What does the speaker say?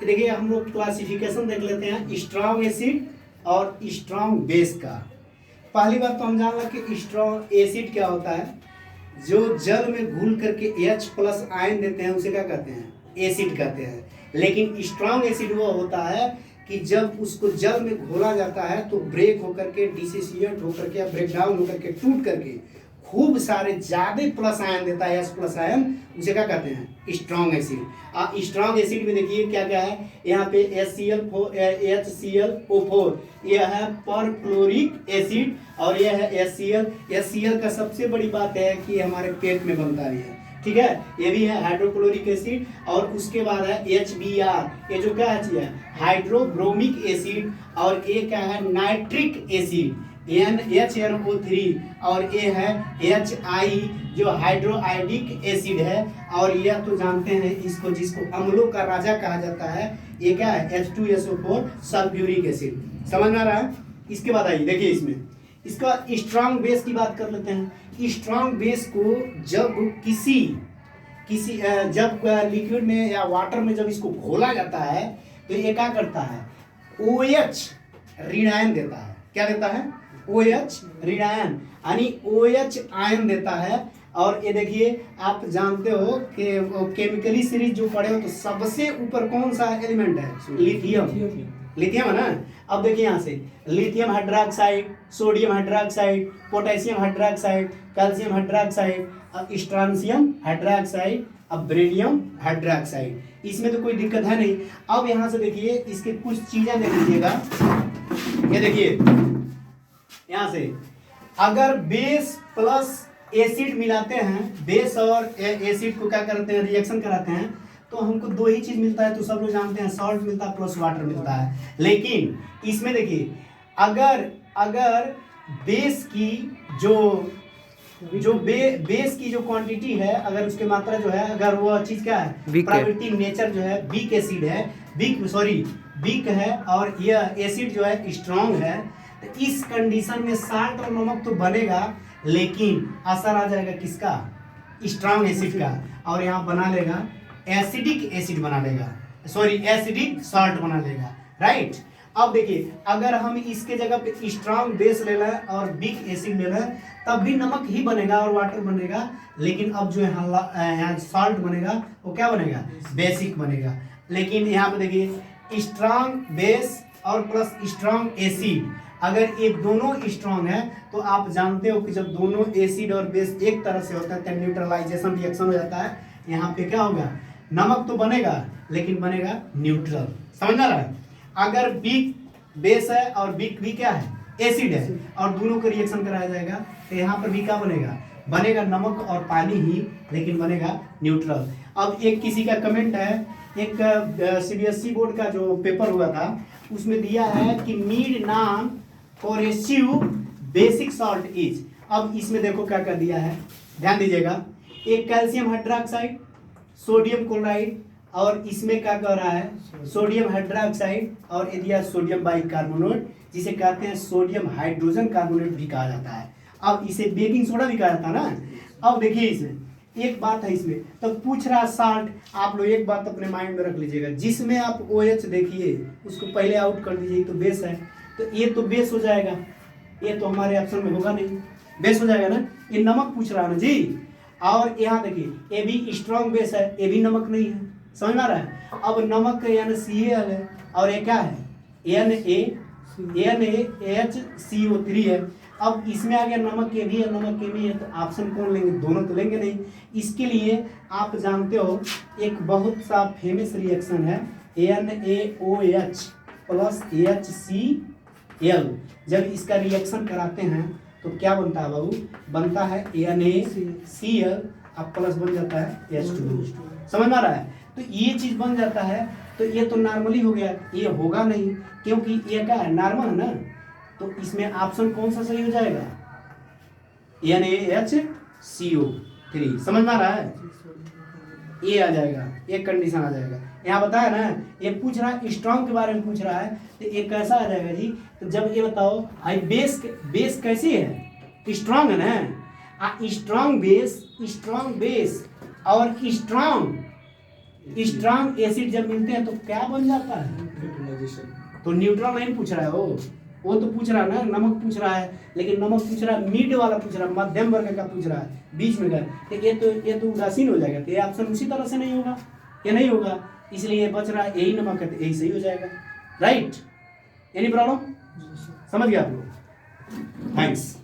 देखिए हम लोग क्लासिफिकेशन देख लेते हैं स्ट्रॉन्ग एसिड और स्ट्रॉन्ग बेस का। पहली बात तो हम जान लें कि स्ट्रॉन्ग एसिड क्या होता है। जो जल में घुल करके H+ आयन देते हैं उसे क्या कहते हैं, एसिड कहते हैं। लेकिन स्ट्रॉन्ग एसिड वो होता है कि जब उसको जल में घोला जाता है तो ब्रेक होकर के डिसोसिएट होकर के या ब्रेक डाउन होकर के टूट करके खूब सारे ज्यादा प्लस आयन देता है, H+ आयन, उसे क्या कहते हैं, स्ट्रॉन्ग एसिड। स्ट्रॉन्ग एसिड में देखिए क्या क्या है, यहाँ पे HCl, यह है परक्लोरिक एसिड, और यह है HCl का सबसे बड़ी बात है कि हमारे पेट में बनता भी है, ठीक है। ये भी है हाइड्रोक्लोरिक एसिड। और उसके बाद है HBr, ये जो क्या है, हाइड्रोब्रोमिक एसिड। और ये क्या है, नाइट्रिक एसिड, NHNO3। और ये है HI जो हाइड्रोआइडिक एसिड है। और यह तो जानते हैं इसको, जिसको अम्लों का राजा कहा जाता है, ये क्या है, H2SO4 सल्फ्यूरिक एसिड। समझ में आ रहा है। इसके बाद आइए देखिए इसमें इसका स्ट्रॉन्ग बेस की बात कर लेते हैं। स्ट्रॉन्ग बेस को जब किसी जब लिक्विड में या वाटर में जब इसको घोला जाता है तो ये क्या करता है, OH ऋण आयन देता है। क्या देता है, OH ऋण आयन, यानी OH आयन देता है। और ये देखिए आप जानते हो कि केमिकली सीरीज जो पढ़े हो तो सबसे ऊपर कौन सा एलिमेंट है, लिथियम है ना। अब देखिए यहाँ से lithium hydroxide, sodium hydroxide, potassium hydroxide, calcium hydroxide, strontium hydroxide, अब बेरिलियम हाइड्रोक्साइड। इसमें तो कोई दिक्कत है नहीं। अब यहाँ से देखिए इसके कुछ चीजें देख लीजिएगा। ये देखिए यहाँ से अगर बेस प्लस एसिड मिलाते हैं, बेस और एसिड को क्या करते हैं, रिएक्शन कराते हैं, तो हमको दो ही चीज मिलता है। तो सब लोग जानते हैं सॉल्ट मिलता है प्लस वाटर मिलता है। लेकिन इसमें देखिए अगर बेस की बेस की जो क्वांटिटी है, अगर उसकी मात्रा जो है, अगर वो चीज क्या है, प्राकृतिक नेचर जो है, वीक एसिड है, वीक है, और यह एसिड जो है स्ट्रॉन्ग है, तो इस कंडीशन में साल्ट और नमक तो बनेगा, लेकिन असर आ जाएगा किसका, स्ट्रॉन्ग एसिड का, और यहाँ बना लेगा एसिडिक एसिड बना लेगा, एसिडिक सॉल्ट बना लेगा, राइट। अब देखिए अगर हम इसके जगह पे स्ट्रॉन्ग बेस ले लें और वीक एसिड ले लें, तब भी नमक ही बनेगा और वाटर बनेगा। लेकिन अब जो यहाँ सॉल्ट बनेगा वो क्या बनेगा, बेसिक बनेगा। लेकिन यहाँ पे देखिए स्ट्रॉन्ग बेस और प्लस स्ट्रॉन्ग एसिड, अगर ये दोनों स्ट्रॉन्ग है तो आप जानते हो कि जब दोनों एसिड और बेस एक तरह से होता है तो न्यूट्रलाइजेशन रिएक्शन हो जाता है। यहाँ पे क्या होगा, नमक तो बनेगा लेकिन बनेगा न्यूट्रल। समझ आ रहा है। अगर वीक बेस है और वीक भी क्या है, एसिड है, और दोनों को रिएक्शन कराया जाएगा तो यहाँ पर भी क्या बनेगा नमक और पानी ही, लेकिन बनेगा न्यूट्रल। अब एक किसी का कमेंट है, एक CBSE बोर्ड का जो पेपर हुआ था उसमें दिया है कि mild non corrosive basic salt is. अब इसमें देखो क्या कर दिया है, ध्यान दीजिएगा। एक कैल्शियम हाइड्रोक्साइड, सोडियम क्लोराइड, और इसमें क्या कह रहा है, सोडियम हाइड्रोक्साइड, और ये दिया सोडियम बाइकार्बोनेट, जिसे कहते हैं सोडियम हाइड्रोजन कार्बोनेट भी कहा जाता है। अब इसे बेकिंग सोडा भी कहा जाता है ना। अब देखिए इसमें एक बात है, इसमें तो पूछ रहा साल्ट। आप लोग एक बात अपने माइंड में रख लीजिएगा, जिसमें आप OH देखिए उसको पहले आउट कर दीजिए, तो बेस है, तो ये तो बेस हो जाएगा, ये तो हमारे ऑप्शन में होगा नहीं, बेस हो जाएगा ना। ये नमक पूछ रहा है ना जी। और यहाँ देखिए ये भी स्ट्रॉन्ग बेस है, ये भी नमक नहीं है, समझ में आ रहा है। अब नमक यानी Cl है, और ये क्या है, NaHCO3 है। अब इसमें आ गया नमक, ये भी है, नमक ये भी है, तो ऑप्शन कौन लेंगे, दोनों तो लेंगे नहीं। इसके लिए आप जानते हो एक बहुत सा फेमस रिएक्शन है NaOH प्लस HCl। जब इसका रिएक्शन कराते हैं तो क्या बनता है बाबू, बनता है NaCl, अब प्लस बन जाता है H2। समझ में आ रहा है। तो ये चीज बन जाता है, तो ये तो नॉर्मली हो गया, ये होगा नहीं क्योंकि ये क्या है, नॉर्मल है ना। तो इसमें ऑप्शन कौन सा सही हो जाएगा, NaHCO3। समझ में आ रहा है, ये आ जाएगा, एक कंडीशन आ जाएगा। यहाँ बताया ना, ये पूछ रहा है स्ट्रॉन्ग के बारे में पूछ रहा है, तो ये कैसा आ जाएगा जी। तो जब ये बताओ भाई बेस कैसी है, स्ट्रॉन्ग है ना। स्ट्रॉन्ग बेस और स्ट्रॉन्ग स्ट्रांग एसिड जब मिलते हैं तो क्या बन जाता है? तो न्यूट्रल नहीं पूछ रहा है वो तो पूछ रहा है ना, नमक पूछ रहा है, लेकिन नमक पूछ रहा है मिड वाला पूछ रहा है, मध्यम वर्ग का पूछ रहा है, बीच में का। तो ये तो उदासीन हो जाएगा, तो ये ऑप्शन उसी तरह से नहीं होगा, ये नहीं होगा, इसलिए बच रहा है यही नमक है, तो यही सही हो जाएगा। Right, any problem? समझ गया आप लोग? थैंक्स।